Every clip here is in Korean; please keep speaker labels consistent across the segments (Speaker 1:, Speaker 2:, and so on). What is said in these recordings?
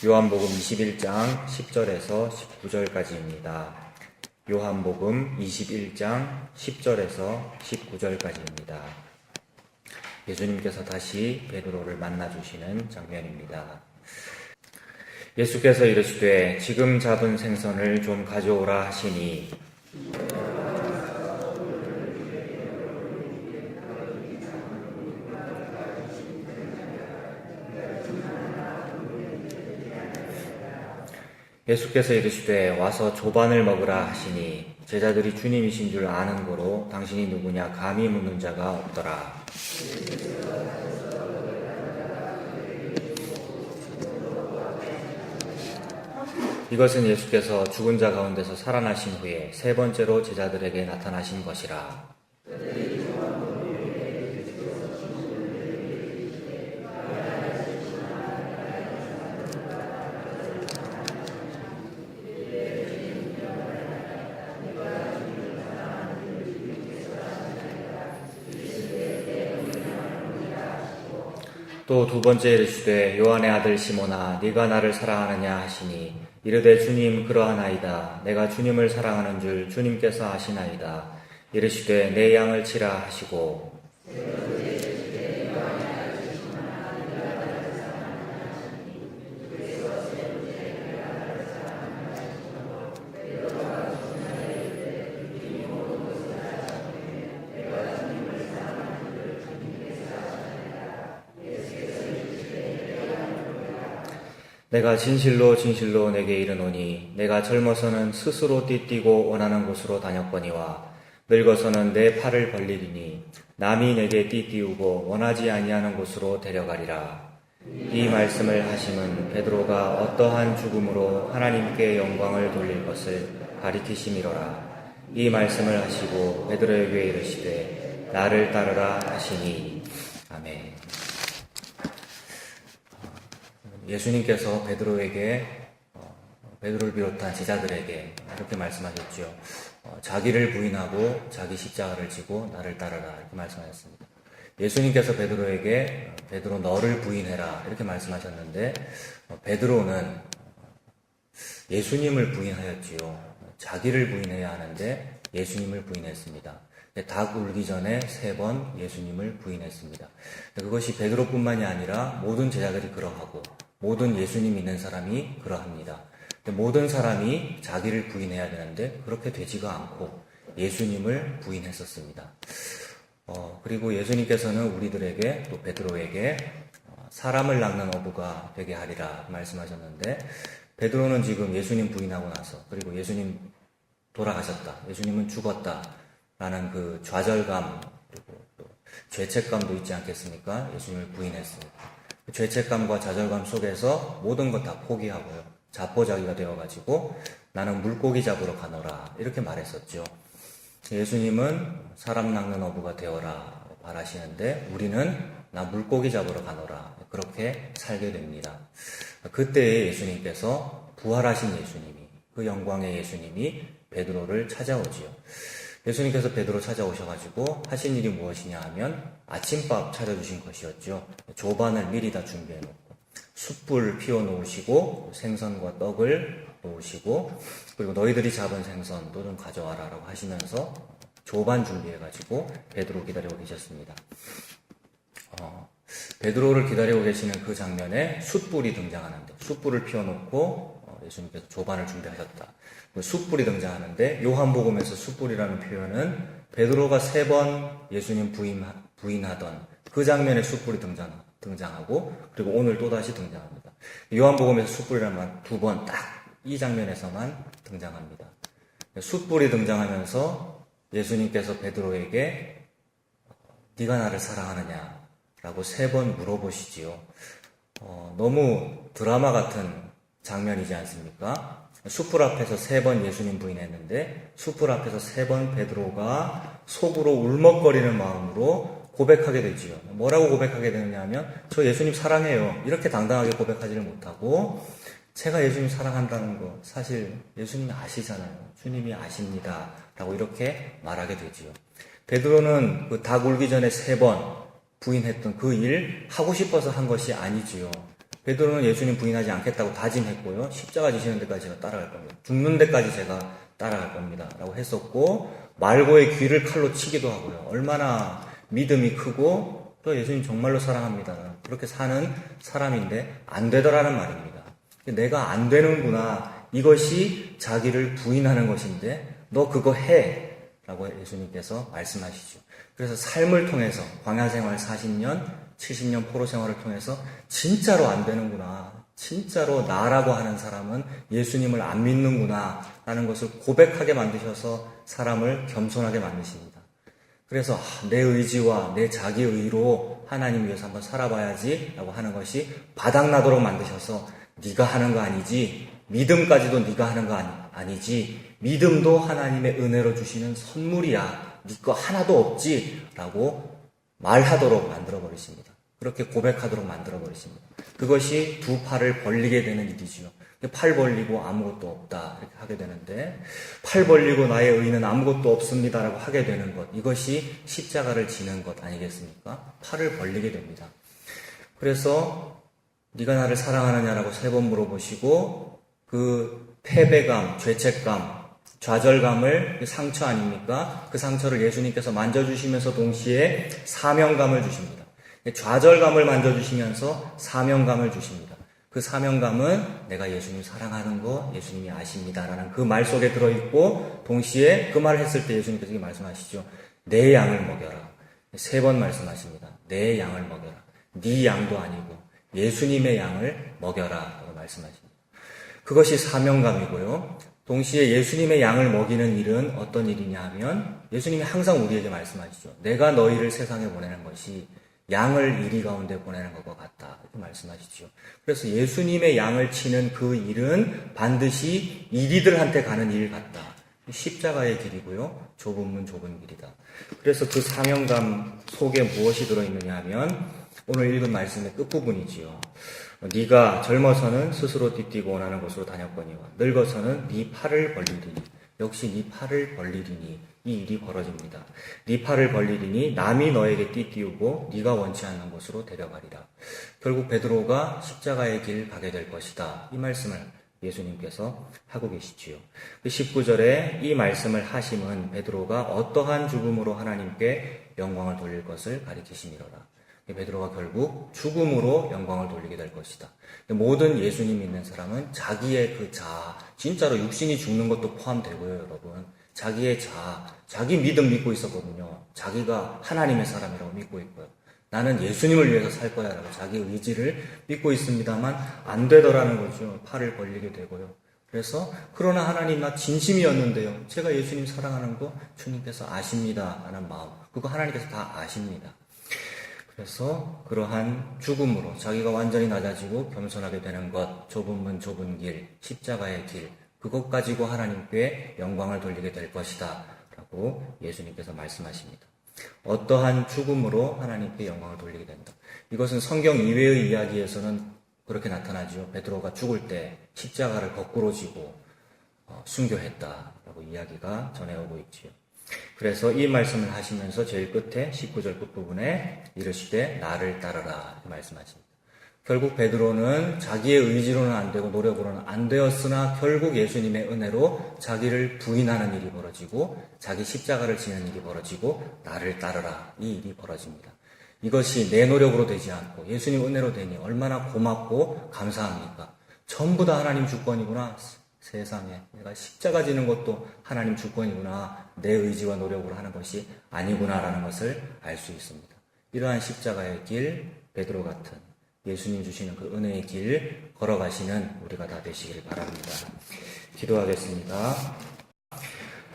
Speaker 1: 요한복음 21장 10절에서 19절까지입니다. 요한복음 21장 10절에서 19절까지입니다. 예수님께서 다시 베드로를 만나주시는 장면입니다. 예수께서 이르시되 지금 잡은 생선을 좀 가져오라 하시니 예수께서 이르시되 와서 조반을 먹으라 하시니 제자들이 주님이신 줄 아는 고로 당신이 누구냐 감히 묻는 자가 없더라. 이것은 예수께서 죽은 자 가운데서 살아나신 후에 세 번째로 제자들에게 나타나신 것이라. 또 두 번째 이르시되 요한의 아들 시몬아 네가 나를 사랑하느냐 하시니 이르되 주님 그러하나이다. 내가 주님을 사랑하는 줄 주님께서 아시나이다. 이르시되 내 양을 치라 하시고 내가 진실로 진실로 내게 이르노니 내가 젊어서는 스스로 띠뛰고 원하는 곳으로 다녔거니와 늙어서는 내 팔을 벌리리니 남이 내게 띠띠우고 원하지 아니하는 곳으로 데려가리라. 이 말씀을 하심은 베드로가 어떠한 죽음으로 하나님께 영광을 돌릴 것을 가리키심이로라. 이 말씀을 하시고 베드로에게 이르시되 나를 따르라 하시니. 아멘. 예수님께서 베드로에게 베드로를 비롯한 제자들에게 이렇게 말씀하셨죠. 자기를 부인하고 자기 십자가를 지고 나를 따르라 이렇게 말씀하셨습니다. 예수님께서 베드로에게 베드로 너를 부인해라 이렇게 말씀하셨는데 베드로는 예수님을 부인하였지요. 자기를 부인해야 하는데 예수님을 부인했습니다. 닭 울기 전에 3번 예수님을 부인했습니다. 그것이 베드로뿐만이 아니라 모든 제자들이 그러하고 모든 예수님 믿는 사람이 그러합니다. 모든 사람이 자기를 부인해야 되는데 그렇게 되지가 않고 예수님을 부인했었습니다. 그리고 예수님께서는 우리들에게 또 베드로에게 사람을 낚는 어부가 되게 하리라 말씀하셨는데 베드로는 지금 예수님 부인하고 나서 그리고 예수님 돌아가셨다, 예수님은 죽었다 라는 그 좌절감 그리고 또 죄책감도 있지 않겠습니까? 예수님을 부인했습니다. 그 죄책감과 좌절감 속에서 모든 것 다 포기하고요. 자포자기가 되어가지고 나는 물고기 잡으러 가노라 이렇게 말했었죠. 예수님은 사람 낚는 어부가 되어라 바라시는데 우리는 나 물고기 잡으러 가노라 그렇게 살게 됩니다. 그때에 예수님께서 부활하신 예수님이 그 영광의 예수님이 베드로를 찾아오지요. 예수님께서 베드로 찾아오셔가지고 하신 일이 무엇이냐 하면 아침밥 차려주신 것이었죠. 조반을 미리 다 준비해놓고 숯불 피워놓으시고 생선과 떡을 놓으시고 그리고 너희들이 잡은 생선도 좀 가져와라 라고 하시면서 조반 준비해가지고 베드로 기다리고 계셨습니다. 베드로를 기다리고 계시는 그 장면에 숯불이 등장하는데 숯불을 피워놓고 예수님께서 조반을 준비하셨다. 숯불이 등장하는데 요한복음에서 숯불이라는 표현은 베드로가 3번 예수님 부인하던 그 장면에 숯불이 등장하고 그리고 오늘 또다시 등장합니다. 요한복음에서 숯불이라는 말 2번 딱 이 장면에서만 등장합니다. 숯불이 등장하면서 예수님께서 베드로에게 네가 나를 사랑하느냐 라고 3번 물어보시지요. 너무 드라마 같은 장면이지 않습니까? 숯불 앞에서 3번 예수님 부인했는데 숯불 앞에서 3번 베드로가 속으로 울먹거리는 마음으로 고백하게 되지요. 뭐라고 고백하게 되느냐 하면 저 예수님 사랑해요 이렇게 당당하게 고백하지를 못하고 제가 예수님 사랑한다는 거 사실 예수님이 아시잖아요. 주님이 아십니다 라고 이렇게 말하게 되지요. 베드로는 그 닭 울기 전에 3번 부인했던 그 일 하고 싶어서 한 것이 아니지요. 베드로는 예수님 부인하지 않겠다고 다짐했고요. 십자가 지시는 데까지 제가 따라갈 겁니다. 죽는 데까지 제가 따라갈 겁니다. 라고 했었고, 말고의 귀를 칼로 치기도 하고요. 얼마나 믿음이 크고 또 예수님 정말로 사랑합니다. 그렇게 사는 사람인데 안 되더라는 말입니다. 내가 안 되는구나. 이것이 자기를 부인하는 것인데 너 그거 해. 라고 예수님께서 말씀하시죠. 그래서 삶을 통해서 광야 생활 40년, 70년 포로 생활을 통해서 진짜로 안 되는구나. 진짜로 나라고 하는 사람은 예수님을 안 믿는구나. 라는 것을 고백하게 만드셔서 사람을 겸손하게 만드십니다. 그래서 내 의지와 내 자기 의로 하나님 위해서 한번 살아봐야지 라고 하는 것이 바닥나도록 만드셔서 네가 하는 거 아니지, 믿음까지도 네가 하는 거 아니지, 믿음도 하나님의 은혜로 주시는 선물이야, 네 거 하나도 없지 라고 말하도록 만들어버리십니다. 그렇게 고백하도록 만들어버리십니다. 그것이 두 팔을 벌리게 되는 일이지요. 팔 벌리고 아무것도 없다 이렇게 하게 되는데, 팔 벌리고 나의 의는 아무것도 없습니다라고 하게 되는 것, 이것이 십자가를 지는 것 아니겠습니까? 팔을 벌리게 됩니다. 그래서 네가 나를 사랑하느냐라고 3번 물어보시고 그 패배감, 죄책감, 좌절감을, 상처 아닙니까? 그 상처를 예수님께서 만져주시면서 동시에 사명감을 주십니다. 좌절감을 만져주시면서 사명감을 주십니다. 그 사명감은 내가 예수님 사랑하는 거 예수님이 아십니다라는 그 말 속에 들어있고, 동시에 그 말을 했을 때 예수님께서 말씀하시죠. 내 양을 먹여라. 3번 말씀하십니다. 내 양을 먹여라. 네 양도 아니고 예수님의 양을 먹여라 라고 말씀하십니다. 그것이 사명감이고요. 동시에 예수님의 양을 먹이는 일은 어떤 일이냐 하면, 예수님이 항상 우리에게 말씀하시죠. 내가 너희를 세상에 보내는 것이 양을 이리 가운데 보내는 것과 같다 이렇게 말씀하시죠. 그래서 예수님의 양을 치는 그 일은 반드시 이리들한테 가는 일 같다. 십자가의 길이고요. 좁은 문 좁은 길이다. 그래서 그 사명감 속에 무엇이 들어있느냐 하면 오늘 읽은 말씀의 끝부분이지요. 네가 젊어서는 스스로 띠뛰고 원하는 곳으로 다녔거니와 늙어서는 네 팔을 벌리리니, 역시 네 팔을 벌리리니 이 일이 벌어집니다. 네 팔을 벌리리니 남이 너에게 띠띠우고 네가 원치 않는 곳으로 데려가리라. 결국 베드로가 십자가의 길 가게 될 것이다. 이 말씀을 예수님께서 하고 계시지요. 19절에 이 말씀을 하심은 베드로가 어떠한 죽음으로 하나님께 영광을 돌릴 것을 가리키심이로라. 베드로가 결국 죽음으로 영광을 돌리게 될 것이다. 모든 예수님 믿는 사람은 자기의 그 자아, 진짜로 육신이 죽는 것도 포함되고요, 여러분. 자기의 자아, 자기 믿음 믿고 있었거든요. 자기가 하나님의 사람이라고 믿고 있고요. 나는 예수님을 위해서 살 거야 라고 자기 의지를 믿고 있습니다만 안 되더라는 거죠. 팔을 벌리게 되고요. 그래서 그러나 하나님 나 진심이었는데요. 제가 예수님 사랑하는 거 주님께서 아십니다 하는 마음, 그거 하나님께서 다 아십니다. 그래서 그러한 죽음으로 자기가 완전히 낮아지고 겸손하게 되는 것, 좁은 문 좁은 길, 십자가의 길, 그것 가지고 하나님께 영광을 돌리게 될 것이다 라고 예수님께서 말씀하십니다. 어떠한 죽음으로 하나님께 영광을 돌리게 된다. 이것은 성경 이외의 이야기에서는 그렇게 나타나죠. 베드로가 죽을 때 십자가를 거꾸로 지고 순교했다라고 이야기가 전해오고 있지요. 그래서 이 말씀을 하시면서 제일 끝에 19절 끝부분에 이르시되 나를 따르라 이렇게 말씀하십니다. 결국 베드로는 자기의 의지로는 안 되고 노력으로는 안 되었으나 결국 예수님의 은혜로 자기를 부인하는 일이 벌어지고 자기 십자가를 지는 일이 벌어지고 나를 따르라 이 일이 벌어집니다. 이것이 내 노력으로 되지 않고 예수님 은혜로 되니 얼마나 고맙고 감사합니까? 전부 다 하나님 주권이구나. 세상에 내가 십자가 지는 것도 하나님 주권이구나. 내 의지와 노력으로 하는 것이 아니구나라는 것을 알 수 있습니다. 이러한 십자가의 길, 베드로 같은 예수님 주시는 그 은혜의 길 걸어가시는 우리가 다 되시길 바랍니다. 기도하겠습니다.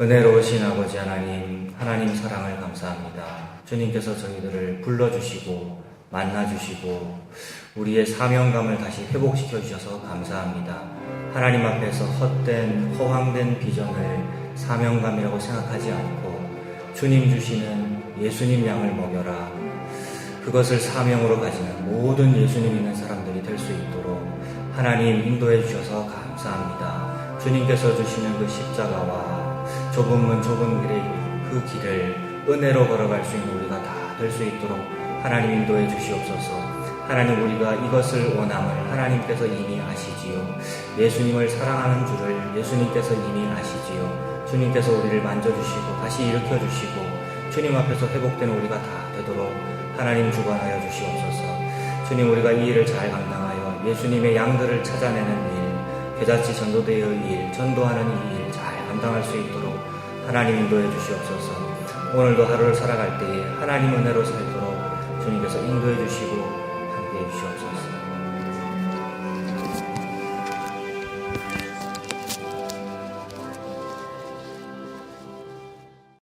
Speaker 1: 은혜로우신 아버지 하나님, 하나님 사랑을 감사합니다. 주님께서 저희들을 불러주시고 만나주시고 우리의 사명감을 다시 회복시켜 주셔서 감사합니다. 하나님 앞에서 헛된 허황된 비전을 사명감이라고 생각하지 않고 주님 주시는 예수님 양을 먹여라, 그것을 사명으로 가지는 모든 예수님 있는 사람들이 될 수 있도록 하나님 인도해 주셔서 감사합니다. 주님께서 주시는 그 십자가와 좁은 문 좁은 길의 그 길을 은혜로 걸어갈 수 있는 우리가 다 될 수 있도록 하나님 인도해 주시옵소서. 하나님, 우리가 이것을 원함을 하나님께서 이미 아시지요. 예수님을 사랑하는 줄을 예수님께서 이미 아시지요. 주님께서 우리를 만져주시고 다시 일으켜주시고 주님 앞에서 회복되는 우리가 다 되도록 하나님 주관하여 주시옵소서. 주님, 우리가 이 일을 잘 감당하여 예수님의 양들을 찾아내는 일, 겨자치 전도대의 일, 전도하는 이 일 잘 감당할 수 있도록 하나님 인도해 주시옵소서. 오늘도 하루를 살아갈 때에 하나님 은혜로 살도록 주님께서 인도해 주시고